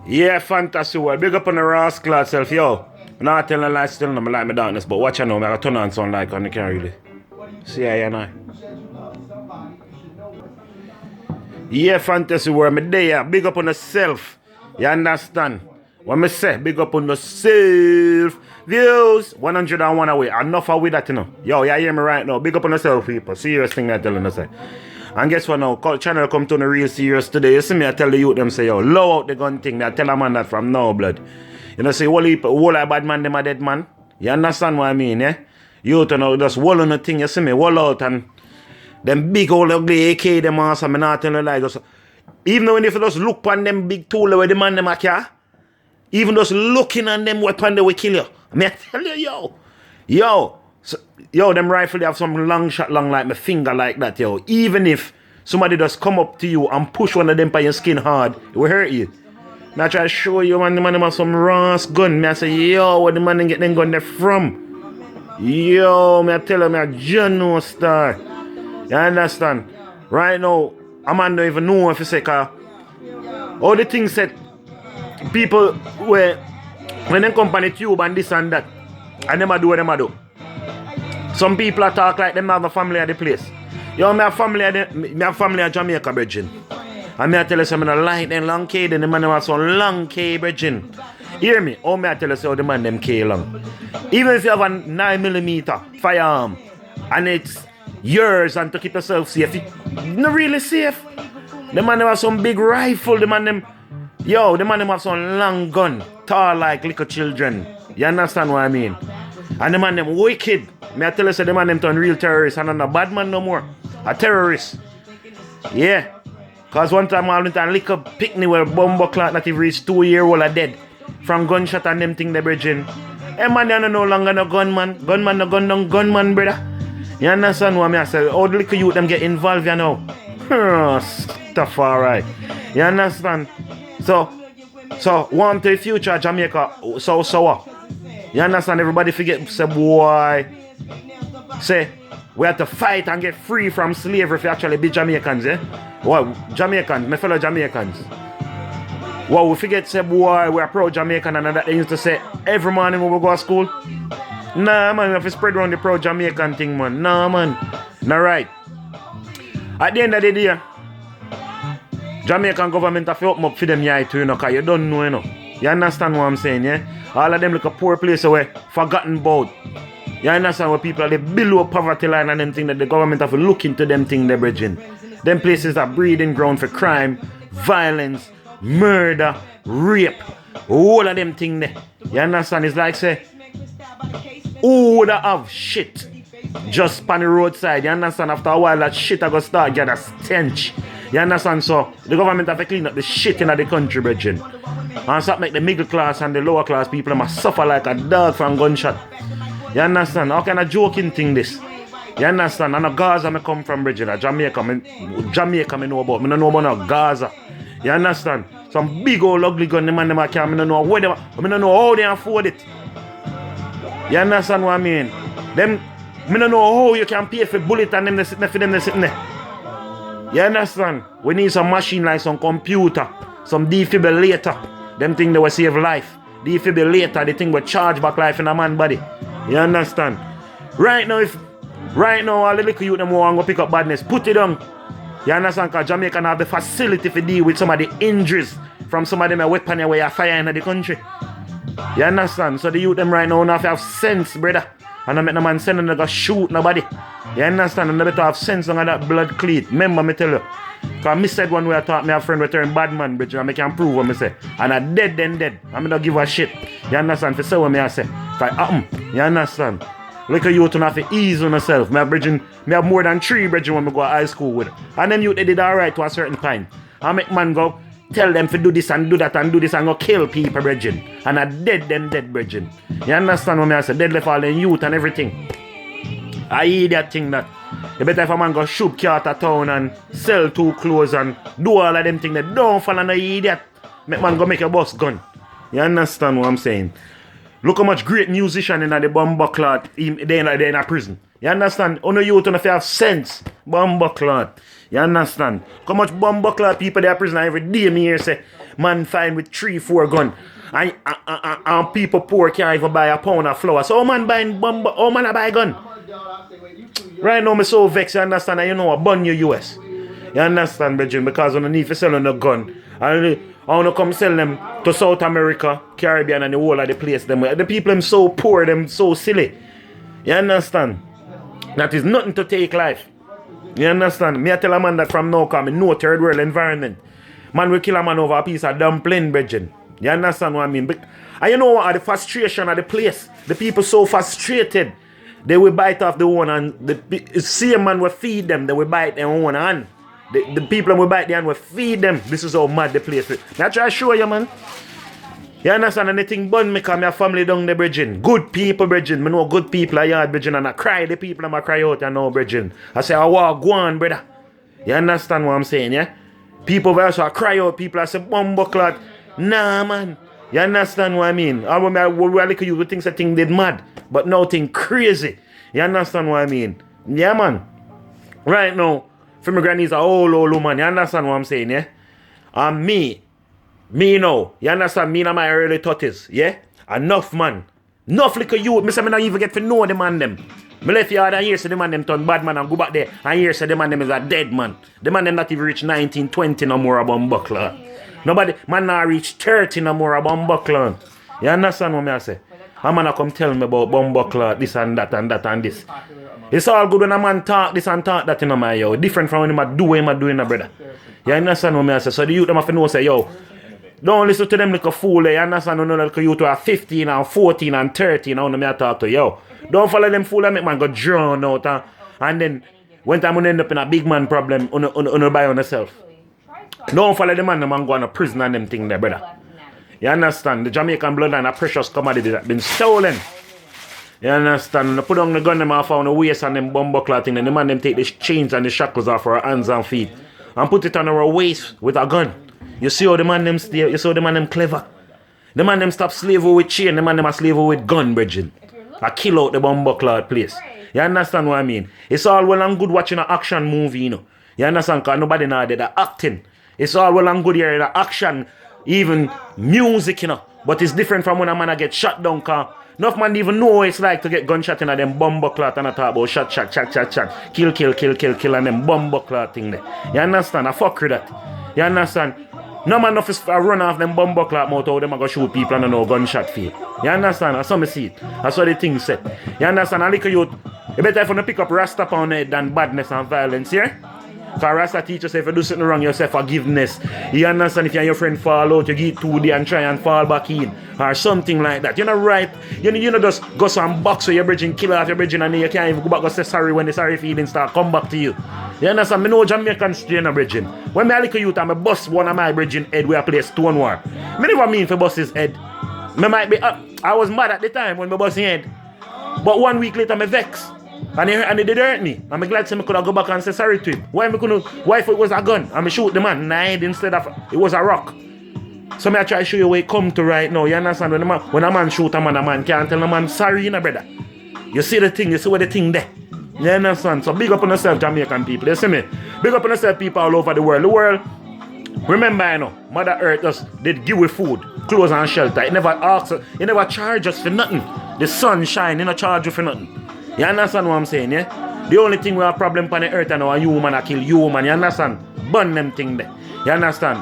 Yeah, fantasy world. Big up on the rascal self, yo. I'm not telling a lie still, no, I like my darkness, but watch out now, I gotta turn on some light on the can't really. See how you know. Yeah, fantasy world, me there, big up on the self. You understand? What me say, big up on the self. Views, 101 away. Enough of with that, you know. Yo, you hear me right now. Big up on the self, people. Serious thing I'm telling you, say. And guess what now? Channel come to the real serious today. You see me, I tell the youth them say, yo, low out the gun thing. I tell a man that from now, blood. You know, say, whole bad man, them a dead man. You understand what I mean, yeah? Youth, you know, just wall on the thing, you see me, wall out and them big old ugly AK, them awesome, me not telling you like, just, even though if you just look on them big tool where the man them a carry, even just looking on them weapon, they will kill you. I tell you, yo, them rifle, they have some long shot long like my finger like that, yo. Even if somebody just come up to you and push one of them by your skin hard, it will hurt you. Me I try to show you, man, the man have some raw gun. Me I say, yo, where the man get them gun there from? Yo, me I tell you, me a John star. You understand? Right now, a man don't even know if you say, cause all the things said, people where when they come on the tube and this and that, and them a do what them a do. Some people a talk like them have a family at the place. Yo, me have family at Jamaica, bridging. And me I tell you some of the light and long K, then the man have some long K, bridging. Hear me? Oh, me I tell you so the man them K long. Even if you have a 9mm firearm and it's yours and to keep yourself safe, it's not really safe. The man them have some big rifle, the man them have some long gun, tall like little children. You understand what I mean? And the man them wicked. Me I tell you so the man them turn real terrorists and not a bad man no more. A terrorist. Yeah. Cause one time I went and lick up picnic where bumbo clock that he reached 2-year-old are dead. From gunshot and them thing they bridging. Hey man, you no longer no gunman. Gunman no gun down gunman, brother. You understand what I say? All the little youth them get involved, you know. Stuff alright. You understand? So one to the future Jamaica so what? You understand? Everybody forget say boy. Say we have to fight and get free from slavery if you actually be Jamaicans, eh? Well, Jamaicans, my fellow Jamaicans. Well, we forget say boy, we are proud Jamaican and that they used to say every morning when we go to school. Nah man, we have to spread around the proud Jamaican thing, man. Nah man. Nah right. At the end of the day, Jamaican government have to open up for them yeah too, you know, cause you don't know, you know. You understand what I'm saying, yeah? All of them like a poor place away, forgotten about. You understand what people are they below poverty line and them thing that the government have to look into them thing they're bridging. Them places are breeding ground for crime, violence, murder, rape, all of them thing there. You understand? It's like say, who would have shit just on the roadside? You understand? After a while that shit I go start get a stench. You understand? So the government have to clean up the shit in the country, bridging. And so make the middle class and the lower class people must suffer like a dog from gunshot. You understand? How kind of joking thing this? You understand? And a Gaza me come from bridging. Jamaica me know about. Me don't know about no Gaza. You understand? Some big old ugly gun, the man them can. Me don't know where them. Me don't know how they afford it. You understand what I mean? Them. Me don't know how you can pay for bullet and them they sitting there. You understand? We need some machine like some computer, some defibrillator. Them thing that will save life. Defibrillator, the thing will charge back life in a man body. You understand? Right now, all the little youth them want to pick up badness, put it on. You understand? Because Jamaica have the facility to deal with some of the injuries from some of them weapons where you fire in the country. You understand? So the youth them right now have sense, brother. And I make no man send them to go shoot nobody. You understand? And they better have sense on that blood cleat. Remember me tell you. Because me said one way I thought me a friend return bad man, bitch, and I can prove what me say. And I dead then dead. I me don't give a shit. You understand? For say what me I say. You understand? Look at you to have to ease on yourself. Me have more than 3 bridging when me go to high school with. And them youth they did alright to a certain time. I make man go tell them to do this and do that and do this and go kill people, bridging. And I dead them dead, bridging. You understand what me I say? Dead left all the youth and everything. I hear that thing that you better if a man go shoot car to town and sell 2 clothes and do all of them things that don't fall on the idiot. Make man go make a bus gun. You understand what I'm saying? Look how much great musician in the bomber clot they in a prison. You understand? Only you don't have sense. Bomber clot. You understand? How much bomber clot people they are prison every day me here say man find with 3-4 gun. And people poor can't even buy a pound of flour. So man buying bomb, man I buy gun. Right now, me so vexed, you understand? And you know, I burn you US. You understand, Bridget? Because I don't need to sell on a gun. I want to come sell them to South America, Caribbean, and the whole of the place. The people them so poor, them so silly. You understand? That is nothing to take life. You understand? Me I tell a man that from now come in no third world environment. Man will kill a man over a piece of dumpling, Bridget. You understand what I mean? And you know what? The frustration of the place. The people so frustrated. They will bite off the one and the same man will feed them. They will bite their own hand. The people will bite their hand will feed them. This is how mad the place is. I try to show you, man. You understand? Anything bun me because my family down the bridging. Good people bridging. I know good people are yard bridging and I cry. The people I'm cry out and know bridging. I say, I walk, go on, brother. You understand what I'm saying, yeah? People will also cry out. People are say, bumbuckler. Nah, man. You understand what I mean? I look at you with things that think did mad. But nothing crazy. You understand what I mean? Yeah, man. Right now, for my granny's a old woman. You understand what I'm saying, yeah? And me now. You understand? Me in my early 30s, yeah? Enough, man. Enough little youth. Me say me not even get to know the man them. Me left here and here say the man them turn bad man and go back there. And here say the man them is a dead man. The man them not even reach 19, 20 no more about buckler. Nobody, man not reach 30 no more about buckler. You understand what I say? A man come tell me about bumbuckler, this and that and that and this. It's all good when a man talk this and talk that in my yo. Different from when him doing a brother. You understand what I say? So the youth them have to know say, yo, don't listen to them like a fool. You understand? No, like you to are 15 and 14 and 13. Now me I talk to yo. Don't follow them fool and make man go drown out. And then when time you end up in a big man problem, on by on yourself. Don't follow the man go on a prison and them thing there, brother. You understand? The Jamaican bloodline a precious commodity that been stolen. You understand? They put on the gun them off on the waist and them bumbuckler thing. And the man them take the chains and the shackles off our hands and feet. And put it on our waist with a gun. You see how the man them stay? You see how the man them clever? The man them stop slavery with chain. The man them a slavery with gun, bridging. I kill out the bumbuckler place. You understand what I mean? It's all well and good watching an action movie, you know. You understand? Because nobody know that acting. It's all well and good here in the action. Even music, you know. But it's different from when a man get shot down, cause enough man even know what it's like to get gunshot in a them bumbuckler and I talk about shot, kill, and them bumbuckler thing there. You understand? I fuck with that. You understand? No man enough is run off them bumbuckler mouth how them a go shoot people and no gunshot feel. You understand? That's how me see it. That's what the thing said. You understand? A little youth, you better if you pick up Rasta on it than badness and violence, yeah? Because Rasta teaches if you do something wrong, you say forgiveness. You understand? If you and your friend fall out, you get 2 days and try and fall back in. Or something like that. You're not right. You know just go some box with your bridging, kill off your bridging, and then you can't even go back and say sorry when the sorry feelings start come back to you. You understand? I know Jamaican strain of bridging. When I look at youth, I bust one of my bridging head where I play Stonewall. I never mean for bust his head. I was mad at the time when I bust his head. But 1 week later, I vex. And it did hurt me. I'm glad I could go back and say sorry to him. Why if it was a gun? I'm shoot the man in the head instead of it was a rock. So I try to show you where it come to right now. You understand? When a man shoot a man can't tell a man sorry, you know, brother. You see the thing, you see where the thing there. You understand? So big up on yourself, Jamaican people. You see me? Big up on yourself, people all over the world. The world, remember, you know, Mother Earth just did give we food, clothes and shelter. It never asks us, it never charge us for nothing. The sun shine, it never charge you for nothing. You understand what I'm saying, yeah? The only thing we have problem on the earth and our human I kill human, you understand? Burn them thing there. You understand?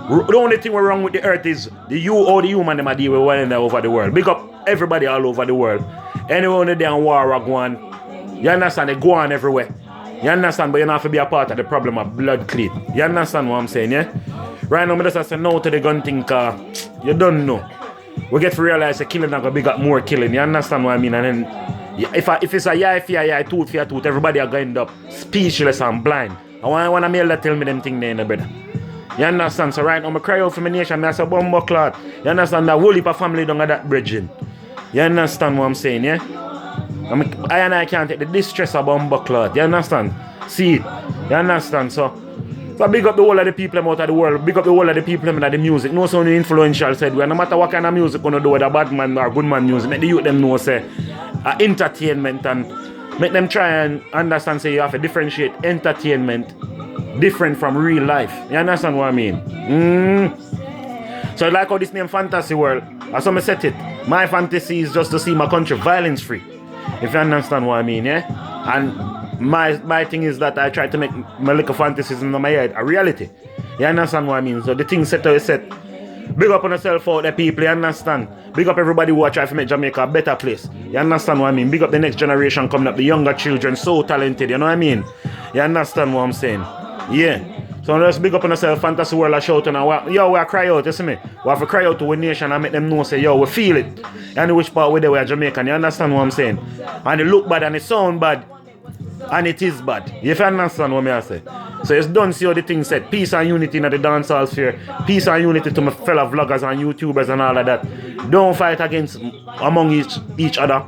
The only thing we're wrong with the earth is the human them are deal with one another over the world. Big up everybody all over the world. Anyone in there on war are going. You understand? They go on everywhere. You understand? But you don't have to be a part of the problem of blood clean. You understand what I'm saying, yeah? Right now, I just say no to the gun thing, cause you don't know. We get to realize the killing are going to be got more killing. You understand what I mean? And then if it's a yeah, tooth, everybody are going to end up speechless and blind. I want to mail that tell me them thing there, brother. You understand? So right now, I cry out for my nation. I say, bumbuckler. You understand? That whole heap of family down at that bridging. You understand what I'm saying, yeah? I can't take the distress of bumbuckler. You understand? See it. You understand? So big up the whole of the people out of the world. Big up the whole of the people in the music. No so influential said, well, no matter what kind of music you do, whether bad man or good man music, make the youth them know, say, entertainment, and make them try and understand, say, you have to differentiate entertainment different from real life. You understand what I mean? So like how this name Fantasy World, as I said it, my fantasy is just to see my country violence free. If you understand what I mean, yeah? And my thing is that I try to make my little fantasies in my head a reality. You understand what I mean? So the thing set how you set. Big up on yourself out there, people, you understand? Big up everybody who are trying to make Jamaica a better place. You understand what I mean? Big up the next generation coming up, the younger children, so talented, you know what I mean? You understand what I'm saying? Yeah. So just big up on yourself, Fantasy World, a shout and yo, we cry out, you see me? We have to cry out to a nation and make them know, say, yo, we feel it. And which part we are Jamaican, you understand what I'm saying? And it look bad and it sound bad. And it is bad. If you understand what I say. So it's done see how the thing said. Peace and unity in the dancehall sphere. Peace and unity to my fellow vloggers and YouTubers and all of that. Don't fight against among each other.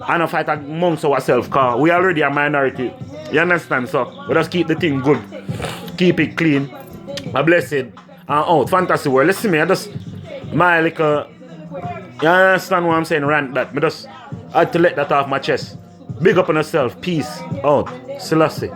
And don't fight amongst ourselves, because we already a minority. You understand? So we just keep the thing good. Keep it clean. A blessed and out. Fantasy World. Listen me, I just my little you understand what I'm saying, rant that. I just had to let that off my chest. Big up on yourself. Peace. Out. Selassie.